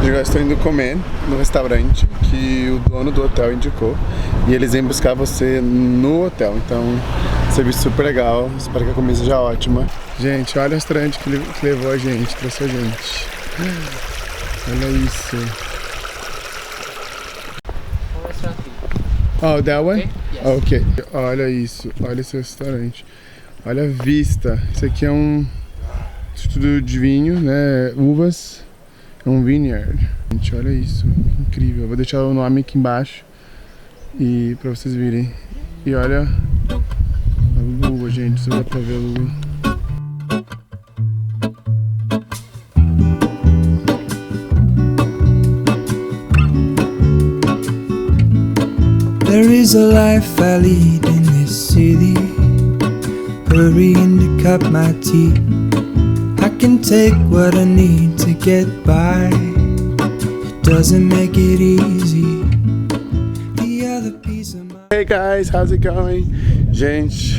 Eu estou indo comer no restaurante que o dono do hotel indicou. E eles vêm buscar você no hotel. Então, serviço super legal. Espero que a comida seja ótima. Gente, olha o restaurante que levou a gente, trouxe a gente. Olha isso. Oh, that one? Okay. Yes. Ok. Olha isso. Olha esse restaurante. Olha a vista. Isso aqui é um instituto de vinho, né? Uvas. É um vineyard. Gente, olha isso. Incrível. Vou deixar o nome aqui embaixo. E pra vocês virem. E olha a lua, gente. Você dá pra ver a lua. There is a life I lead in this city, hurrying to cup my tea. I can take what I need to get by. It doesn't make it easy. The other piece of my... Hey guys, how's it going? Gente,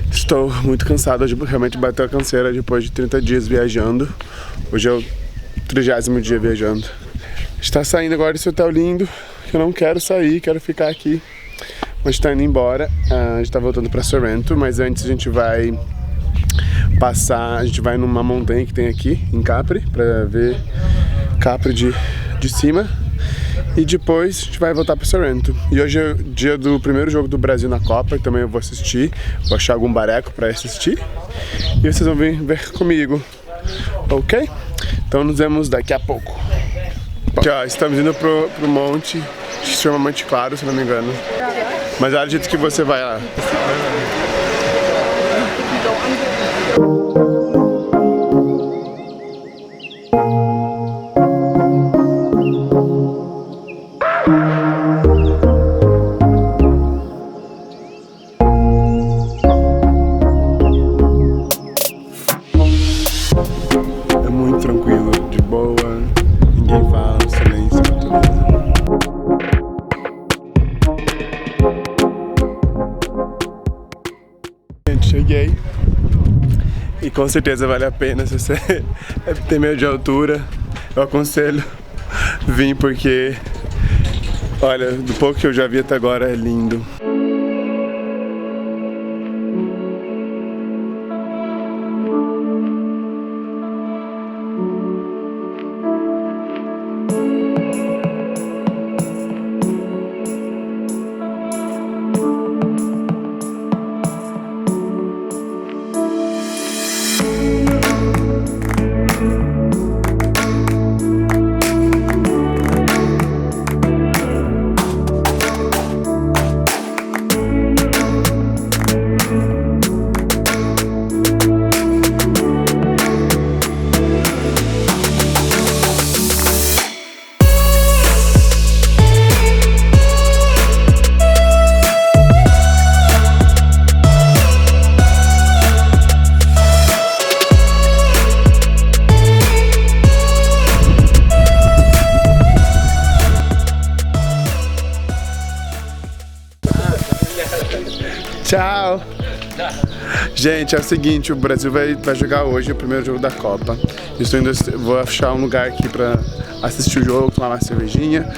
estou muito cansado. Hoje realmente bateu a canseira depois de 30 dias viajando. Hoje é o 30º dia viajando. Está saindo agora desse hotel lindo. Eu não quero sair, quero ficar aqui. Mas está indo embora. A gente está voltando para Sorrento, mas antes a gente vai numa montanha que tem aqui em CAPRI para ver CAPRI de cima. E depois a gente vai voltar para Sorrento. E hoje é o dia do primeiro jogo do Brasil na Copa, também eu vou assistir. Vou achar algum bareco para assistir. E vocês vão vir ver comigo, ok? Então nos vemos daqui a pouco. Aqui, ó, estamos indo pro monte, extremamente claro, se não me engano. Mas olha o jeito que você vai lá. É muito tranquilo, de boa, ninguém fala, silêncio, natureza. Gente, cheguei e com certeza vale a pena. Se você tem medo de altura, eu aconselho vir porque, olha, do pouco que eu já vi até agora é lindo. Tchau! Gente, é o seguinte, o Brasil vai jogar hoje o primeiro jogo da Copa. Vou achar um lugar aqui pra assistir o jogo, tomar uma cervejinha.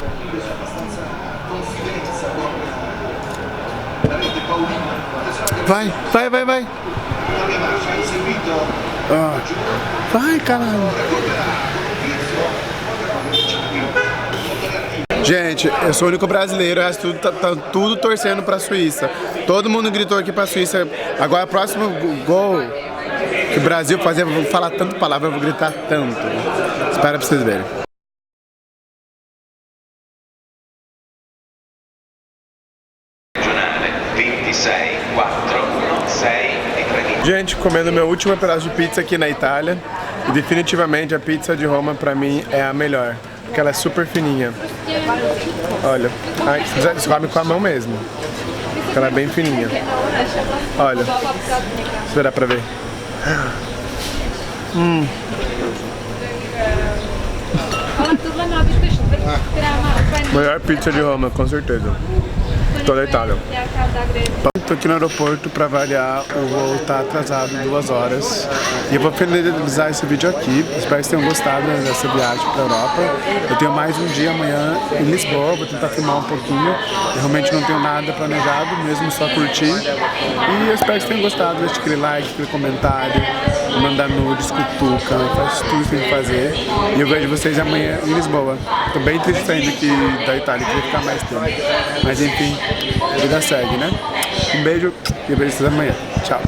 Vai! Ah, vai, caralho! Gente, eu sou o único brasileiro, o resto tá tudo torcendo pra Suíça. Todo mundo gritou aqui pra Suíça. Agora, o próximo gol que o Brasil fazer, eu vou falar tanto palavra, eu vou gritar tanto. Espera pra vocês verem. Gente, comendo meu último pedaço de pizza aqui na Itália. E definitivamente a pizza de Roma pra mim é a melhor. Porque ela é super fininha. Olha, você come com a mão mesmo. Porque ela é bem fininha. Olha, se dá pra ver. Melhor pizza de Roma, com certeza. Toda a Itália. tô aqui no aeroporto, pra variar, o voo tá atrasado 2 horas. E eu vou finalizar esse vídeo aqui. Espero que vocês tenham gostado dessa viagem pra Europa. Eu tenho mais um dia amanhã em Lisboa, vou tentar filmar um pouquinho. Eu realmente não tenho nada planejado, mesmo só curtir. E eu espero que vocês tenham gostado. Deixa aquele like, aquele comentário, mandar nudes, cutuca, faz tudo que tem que fazer. E eu vejo vocês amanhã em Lisboa. Tô bem triste saindo aqui da Itália, queria ficar mais tempo. Mas enfim, a vida segue, né? Um beijo e eu vejo vocês amanhã. Tchau!